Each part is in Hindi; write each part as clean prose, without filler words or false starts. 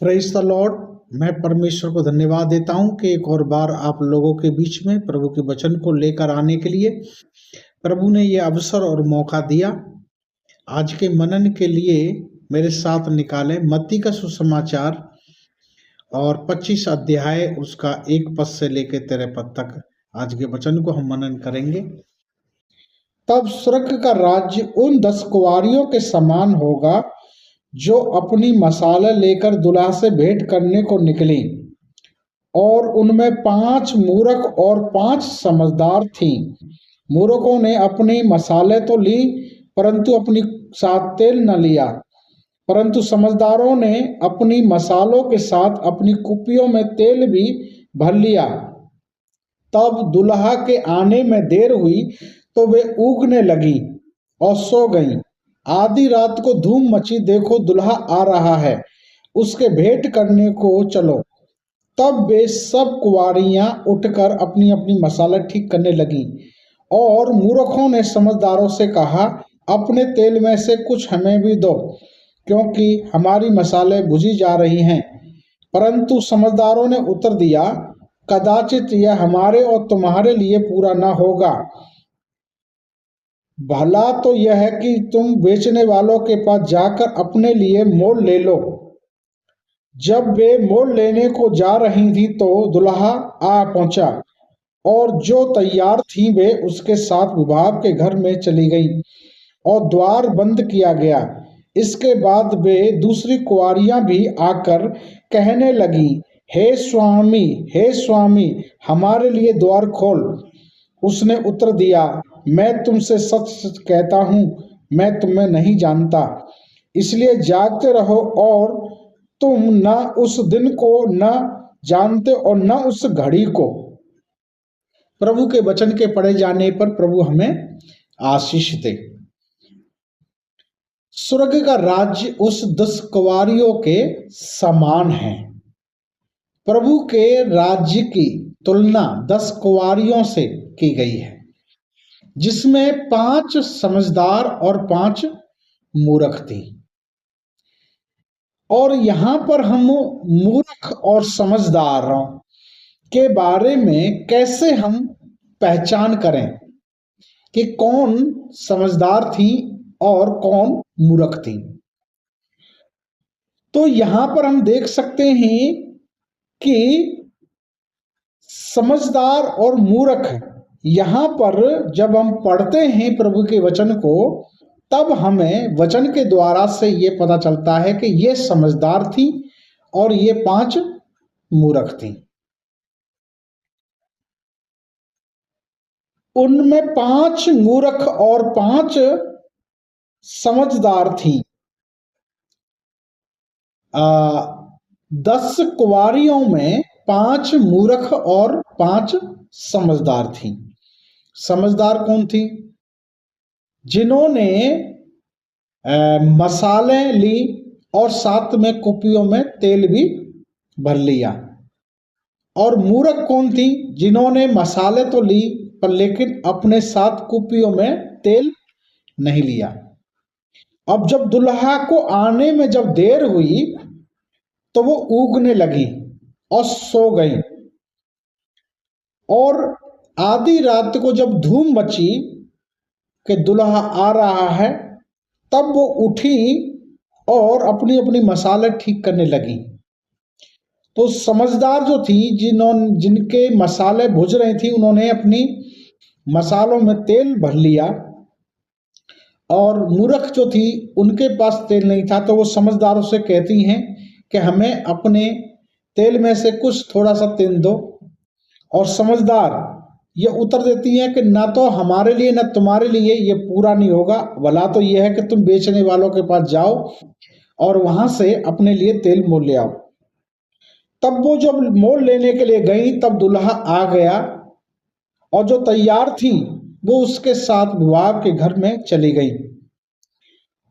Praise the Lord. मैं परमेश्वर को धन्यवाद देता हूँ कि एक और बार आप लोगों के बीच में प्रभु के वचन को लेकर आने के लिए प्रभु ने ये अवसर और मौका दिया। आज के मनन के लिए मेरे साथ निकाले मत्ती का सुसमाचार और 25 अध्याय उसका 1 पद से लेकर 13 पद तक आज के वचन को हम मनन करेंगे। तब स्वर्ग का राज्य उन 10 कुँवारियों के समान होगा जो अपनी मसाला लेकर दूल्हा से भेंट करने को निकली, और उनमें 5 मूरख और 5 समझदार थीं। मूरखों ने अपनी मसाले तो ली, परंतु अपनी साथ तेल न लिया, परंतु समझदारों ने अपनी मसालों के साथ अपनी कुप्पियों में तेल भी भर लिया। तब दूल्हा के आने में देर हुई तो वे ऊँघने लगी और सो गईं। आधी रात को धूम मची, देखो दूल्हा आ रहा है, उसके भेंट करने को चलो। तब वे सब कुँवारियाँ उठकर अपनी अपनी मसाला ठीक करने लगीं। और मूर्खों ने समझदारों से कहा, अपने तेल में से कुछ हमें भी दो, क्योंकि हमारी मसाले बुझी जा रही हैं। परंतु समझदारों ने उत्तर दिया, कदाचित यह हमारे और तुम्हारे लिए पूरा न होगा। भला तो यह है कि तुम बेचने वालों के पास जाकर अपने लिए मोल ले लो। जब वे मोल लेने को जा रही थी तो दूल्हा आ पहुंचा, और जो तैयार थी वे उसके साथ विवाह के घर में चली गईं, और द्वार बंद किया गया। इसके बाद वे दूसरी कुँवारियाँ भी आकर कहने लगी, हे स्वामी, हमारे लिए द्वार खोल। उसने उत्तर दिया, मैं तुमसे सच सच कहता हूँ, मैं तुम्हें नहीं जानता। इसलिए जागते रहो, और तुम न उस दिन को न जानते और न उस घड़ी को। प्रभु के वचन के पढ़े जाने पर प्रभु हमें आशीष दे। स्वर्ग का राज्य उस 10 कुँवारियों के समान है। प्रभु के राज्य की तुलना 10 कुँवारियों से की गई है, जिसमें 5 समझदार और 5 मूर्ख थी। और यहाँ पर हम मूर्ख और समझदारों के बारे में कैसे हम पहचान करें कि कौन समझदार थी और कौन मूर्ख थी। तो यहाँ पर हम देख सकते हैं कि समझदार और मूर्ख, यहाँ पर जब हम पढ़ते हैं प्रभु के वचन को, तब हमें वचन के द्वारा से ये पता चलता है कि ये समझदार थी और ये 5 मूर्ख थी। उनमें 5 मूर्ख और 5 समझदार थी। 10 कुँवारियों में 5 मूर्ख और 5 समझदार थी। समझदार कौन थी? जिन्होंने मसाले ली और साथ में कुप्पियों में तेल भी भर लिया। और मूर्ख कौन थी? जिन्होंने मसाले तो ली पर लेकिन अपने साथ कुप्पियों में तेल नहीं लिया। अब जब दुल्हा को आने में जब देर हुई तो वो ऊँघने लगी और सो गई। और आधी रात को जब धूम मची कि दुल्हा आ रहा है, तब वो उठी और अपनी अपनी मसाले ठीक करने लगी। तो समझदार जो थी, जिनके मसाले भुज रही थी, उन्होंने अपनी मसालों में तेल भर लिया। और मूर्ख जो थी, उनके पास तेल नहीं था, तो वो समझदारों से कहती हैं कि हमें अपने तेल में से कुछ थोड़ा सा तेल दो। और समझदार ये उत्तर देती हैं कि ना तो हमारे लिए ना तुम्हारे लिए ये पूरा नहीं होगा। भला तो ये है कि तुम बेचने वालों के पास जाओ और वहां से अपने लिए तेल मोल ले आओ। तब वो जब मोल लेने के लिए गई, तब दूल्हा आ गया, और जो तैयार थी वो उसके साथ विवाह के घर में चली गई।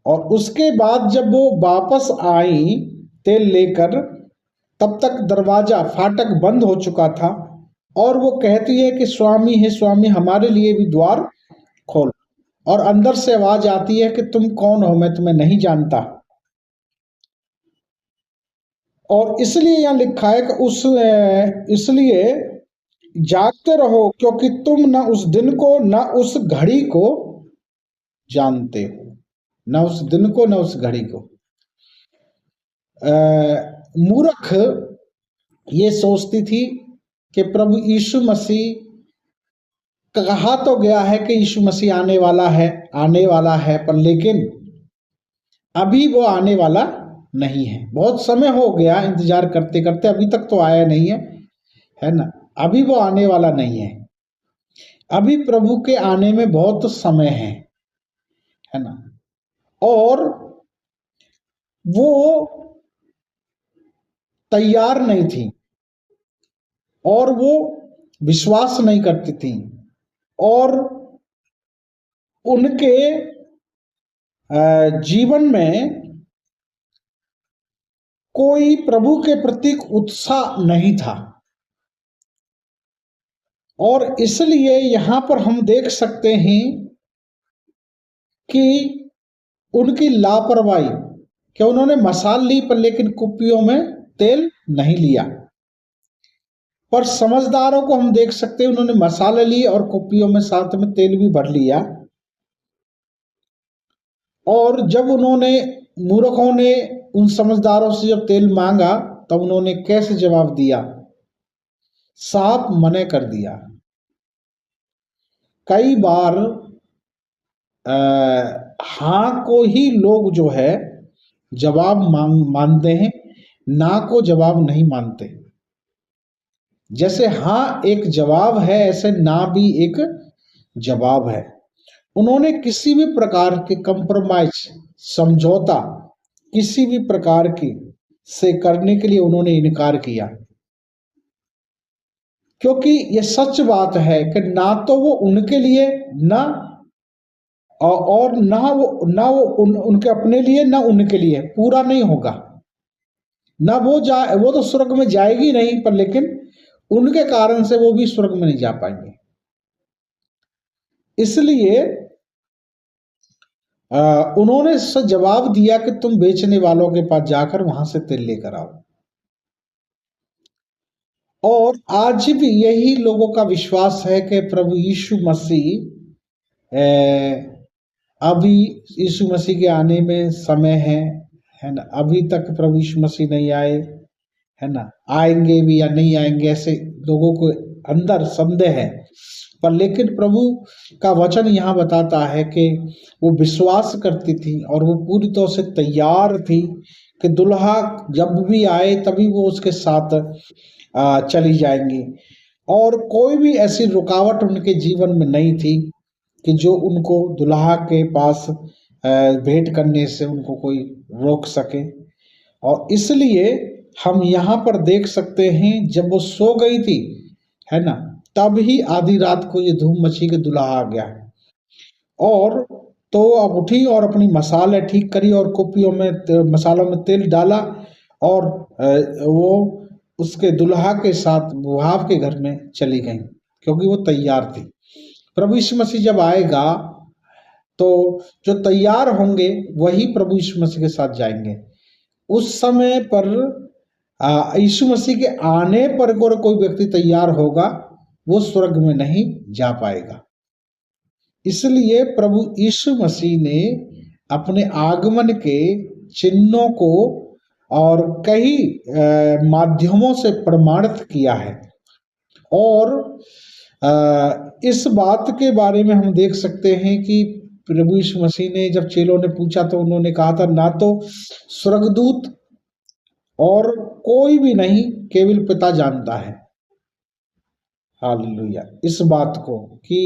और उसके बाद जब वो वापस आई तेल लेकर, तब तक दरवाजा फाटक बंद हो चुका था। और वो कहती है कि स्वामी है स्वामी, हमारे लिए भी द्वार खोल। और अंदर से आवाज आती है कि तुम कौन हो, मैं तुम्हें नहीं जानता। और इसलिए यहाँ लिखा है कि इसलिए जागते रहो, क्योंकि तुम न उस दिन को न उस घड़ी को जानते हो। न उस दिन को न उस घड़ी को। मूर्ख ये सोचती थी कि प्रभु यीशु मसीह, कहा तो गया है कि यीशु मसीह आने वाला है, पर लेकिन अभी वो आने वाला नहीं है। बहुत समय हो गया इंतजार करते करते, अभी तक तो आया नहीं है ना। अभी वो आने वाला नहीं है। अभी प्रभु के आने में बहुत समय है ना। और वो तैयार नहीं थी और वो विश्वास नहीं करती थी, और उनके जीवन में कोई प्रभु के प्रति उत्साह नहीं था। और इसलिए यहां पर हम देख सकते हैं कि उनकी लापरवाही, कि उन्होंने मसाल ली पर लेकिन कुप्पियों में तेल नहीं लिया। पर समझदारों को हम देख सकते हैं, उन्होंने मसाले लिए और कुप्पियों में साथ में तेल भी भर लिया। और जब मूर्खों ने उन समझदारों से जब तेल मांगा, तब उन्होंने कैसे जवाब दिया? साफ मना कर दिया। कई बार हाँ को ही लोग जो है जवाब मानते हैं, ना को जवाब नहीं मानते। जैसे हाँ एक जवाब है, ऐसे ना भी एक जवाब है। उन्होंने किसी भी प्रकार के कंप्रोमाइज, समझौता किसी भी प्रकार की से करने के लिए उन्होंने इनकार किया, क्योंकि ये सच बात है कि ना तो वो उनके लिए ना और ना वो उनके अपने लिए ना उनके लिए पूरा नहीं होगा। ना वो तो स्वर्ग में जाएगी नहीं, पर लेकिन उनके कारण से वो भी स्वर्ग में नहीं जा पाएंगे। इसलिए उन्होंने जवाब दिया कि तुम बेचने वालों के पास जाकर वहां से तेल लेकर आओ। और आज भी यही लोगों का विश्वास है कि प्रभु यीशु मसीह, अभी यीशु मसीह के आने में समय है ना। अभी तक प्रभु यीशु मसीह नहीं आए, है ना। आएंगे भी या नहीं आएंगे, ऐसे लोगों को अंदर संदेह है। पर लेकिन प्रभु का वचन यहाँ बताता है कि वो विश्वास करती थी और वो पूरी तरह से तैयार थी कि दुल्हा जब भी आए तभी वो उसके साथ चली जाएंगी। और कोई भी ऐसी रुकावट उनके जीवन में नहीं थी कि जो उनको दुल्हा के पास भेंट करने से उनको कोई रोक सके। और इसलिए हम यहाँ पर देख सकते हैं, जब वो सो गई थी, है ना, तब ही आधी रात को ये धूम मची के दुल्हा आ गया। और तो अब उठी और अपनी मसाले ठीक करी और कुप्पियों में मसालों में तेल डाला और वो उसके दुल्हा के साथ वहाब के घर में चली गई, क्योंकि वो तैयार थी। प्रभु यीशु मसीह जब आएगा तो जो तैयार होंगे वही प्रभु यीशु मसीह के साथ जाएंगे। उस समय पर यीशु मसीह के आने पर अगर कोई व्यक्ति तैयार होगा, वो स्वर्ग में नहीं जा पाएगा। इसलिए प्रभु यीशु मसीह ने अपने आगमन के चिन्हों को और कई माध्यमों से प्रमाणित किया है। और इस बात के बारे में हम देख सकते हैं कि प्रभु यीशु मसीह ने, जब चेलों ने पूछा तो उन्होंने कहा था, ना तो स्वर्गदूत और कोई भी नहीं, केवल पिता जानता है। हालेलुया। इस बात को कि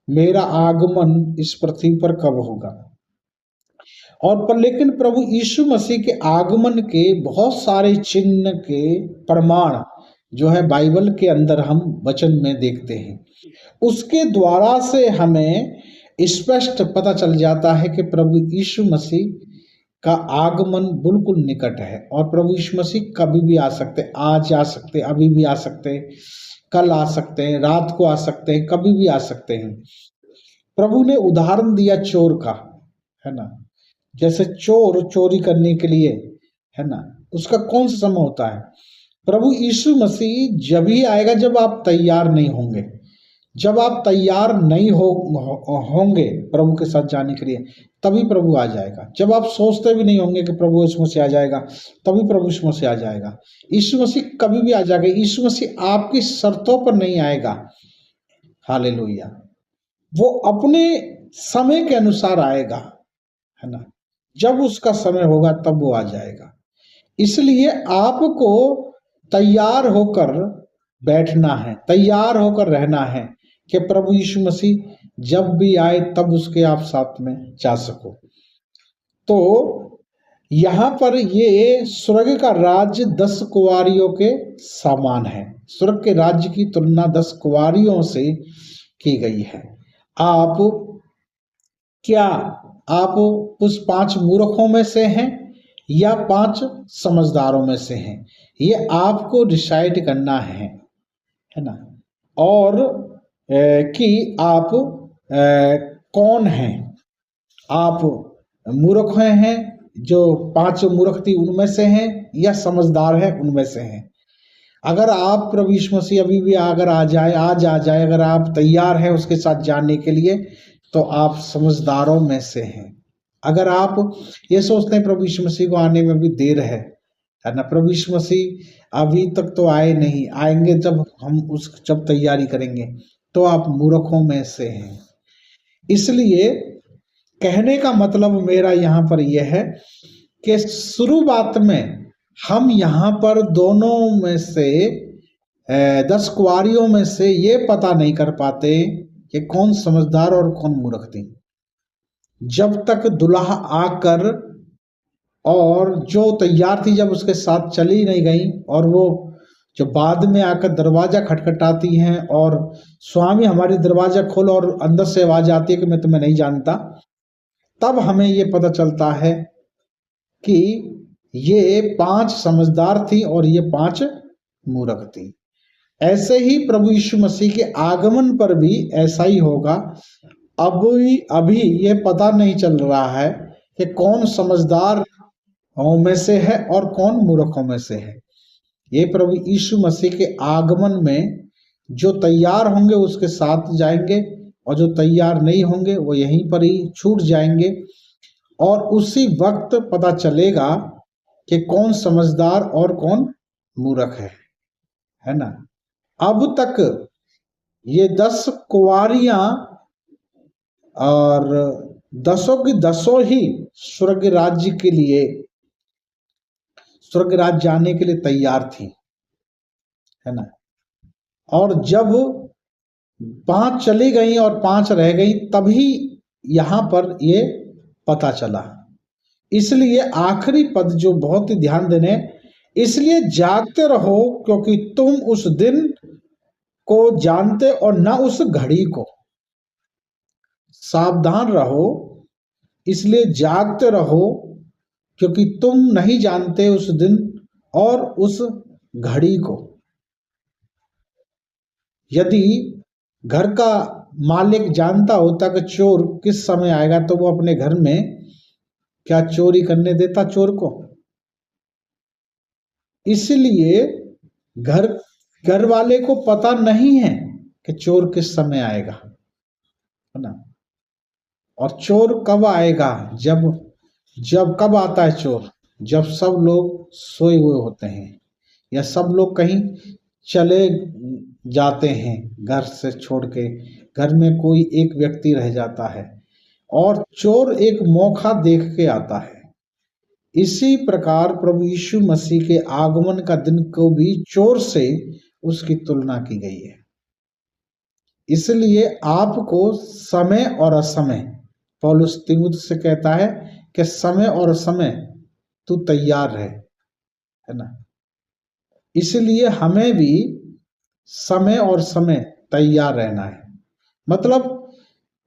मेरा आगमन इस पृथ्वी पर कब होगा। और पर लेकिन प्रभु यीशु मसीह के आगमन के बहुत सारे चिन्ह के प्रमाण जो है बाइबल के अंदर हम वचन में देखते हैं। उसके द्वारा से हमें स्पष्ट पता चल जाता है कि प्रभु यीशु मसीह का आगमन बिल्कुल निकट है। और प्रभु यीशु मसीह कभी भी आ सकते, आज आ सकते, अभी भी आ सकते, कल आ सकते हैं, रात को आ सकते हैं, कभी भी आ सकते हैं। प्रभु ने उदाहरण दिया चोर का, है ना। जैसे चोर चोरी करने के लिए, है ना, उसका कौन सा समय होता है? प्रभु यीशु मसीह जब ही आएगा जब आप तैयार नहीं होंगे। जब आप तैयार नहीं होंगे प्रभु के साथ जाने के लिए, तभी प्रभु आ जाएगा। जब आप सोचते भी नहीं होंगे कि प्रभु यीशु मसीह आ जाएगा, तभी प्रभु यीशु मसीह आ जाएगा। यीशु मसीह कभी भी आ जाएगा। यीशु मसीह आपकी शर्तों पर नहीं आएगा। हालेलुया। वो अपने समय के अनुसार आएगा, है ना। जब उसका समय होगा तब वो आ जाएगा। इसलिए आपको तैयार होकर बैठना है, तैयार होकर रहना है कि प्रभु यीशु मसीह जब भी आए तब उसके आप साथ में जा सको। तो यहाँ पर ये स्वर्ग का राज्य 10 कुंवारियों के समान है। स्वर्ग के राज्य की तुलना 10 कुंवारियों से की गई है। आप उस 5 मूर्खों में से हैं या 5 समझदारों में से हैं, ये आपको डिसाइड करना है ना। और कि आप कौन हैं। आप मूर्ख हैं, जो 5 मूर्ख थी उनमें से हैं, या समझदार है उनमें से हैं। अगर आप प्रभु यीशु मसीह अभी भी अगर आ जाए, अगर आप तैयार हैं उसके साथ जाने के लिए, तो आप समझदारों में से हैं। अगर आप ये सोचते हैं प्रभु यीशु मसीह को आने में भी देर है ना, प्रभु यीशु मसीह अभी तक तो आए नहीं, आएंगे जब हम जब तैयारी करेंगे, तो आप मूर्खों में से हैं। इसलिए कहने का मतलब मेरा यहाँ पर यह है कि शुरुआत में हम यहाँ पर दोनों में से 10 कुंवारियों में से ये पता नहीं कर पाते कि कौन समझदार और कौन मूर्ख थी, जब तक दुल्हा आकर और जो तैयार थी जब उसके साथ चली नहीं गई, और वो जो बाद में आकर दरवाजा खटखटाती हैं और स्वामी हमारी दरवाजा खोलो, और अंदर से आवाज आती है कि मैं तुम्हें नहीं जानता, तब हमें ये पता चलता है कि ये 5 समझदार थी और ये 5 मूर्ख थी। ऐसे ही प्रभु यीशु मसीह के आगमन पर भी ऐसा ही होगा। अभी ये पता नहीं चल रहा है कि कौन समझदार में से है और कौन मूर्खों में से है। ये प्रभु यीशु मसीह के आगमन में जो तैयार होंगे उसके साथ जाएंगे, और जो तैयार नहीं होंगे वो यहीं पर ही छूट जाएंगे, और उसी वक्त पता चलेगा कि कौन समझदार और कौन मूर्ख है ना। अब तक ये 10 कुंवारियां और 10 की 10 ही स्वर्ग राज्य के लिए, स्वर्ग राज्य जाने के लिए तैयार थी, है ना। और जब 5 चली गई और 5 रह गई, तभी यहाँ पर ये पता चला। इसलिए आखिरी पद जो बहुत ही ध्यान देने, इसलिए जागते रहो क्योंकि तुम उस दिन को जानते और न उस घड़ी को। सावधान रहो, इसलिए जागते रहो क्योंकि तुम नहीं जानते उस दिन और उस घड़ी को। यदि घर का मालिक जानता होता कि चोर किस समय आएगा, तो वो अपने घर में क्या चोरी करने देता चोर को? इसलिए घर वाले को पता नहीं है कि चोर किस समय आएगा, है ना। और चोर कब आएगा? जब कब आता है चोर? जब सब लोग सोए हुए होते हैं, या सब लोग कहीं चले जाते हैं घर से छोड़ के, घर में कोई एक व्यक्ति रह जाता है, और चोर एक मौका देख के आता है। इसी प्रकार प्रभु यीशु मसीह के आगमन का दिन को भी चोर से उसकी तुलना की गई है। इसलिए आपको समय और असमय, पौलुस तीमुथियुस से कहता है कि समय और समय तू तैयार रहे, है ना। इसलिए हमें भी समय और समय तैयार रहना है। मतलब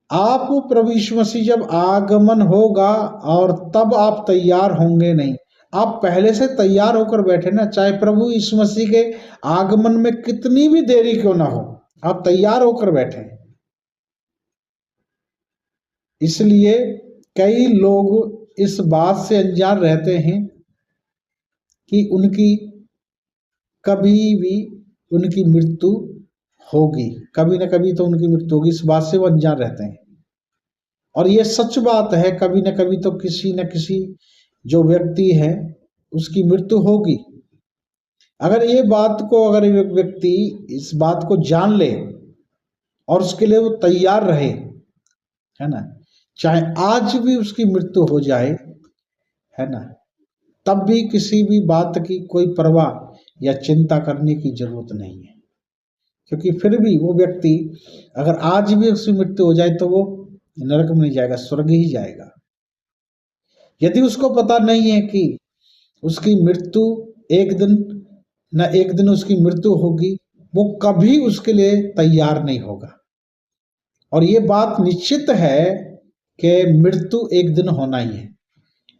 आप प्रभु यीशु मसीह जब आगमन होगा और तब आप तैयार होंगे नहीं, आप पहले से तैयार होकर बैठे ना। चाहे प्रभु यीशु मसीह के आगमन में कितनी भी देरी क्यों ना हो, आप तैयार होकर बैठे। इसलिए कई लोग इस बात से अनजान रहते हैं कि उनकी कभी भी उनकी मृत्यु होगी, कभी ना कभी तो उनकी मृत्यु होगी, इस बात से वो अनजान रहते हैं। और ये सच बात है, कभी ना कभी तो किसी न किसी जो व्यक्ति है उसकी मृत्यु होगी। अगर ये बात को, अगर एक व्यक्ति इस बात को जान ले और उसके लिए वो तैयार रहे, है ना, चाहे आज भी उसकी मृत्यु हो जाए, है ना, तब भी किसी भी बात की कोई परवाह या चिंता करने की जरूरत नहीं है, क्योंकि फिर भी वो व्यक्ति अगर आज भी उसकी मृत्यु हो जाए तो वो नरक में नहीं जाएगा, स्वर्ग ही जाएगा। यदि उसको पता नहीं है कि उसकी मृत्यु एक दिन न एक दिन उसकी मृत्यु होगी, वो कभी उसके लिए तैयार नहीं होगा। और ये बात निश्चित है कि मृत्यु एक दिन होना ही है।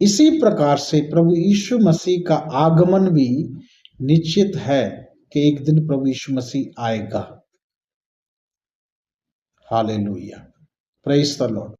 इसी प्रकार से प्रभु यीशु मसीह का आगमन भी निश्चित है कि एक दिन प्रभु यीशु मसीह आएगा। Hallelujah, praise the Lord.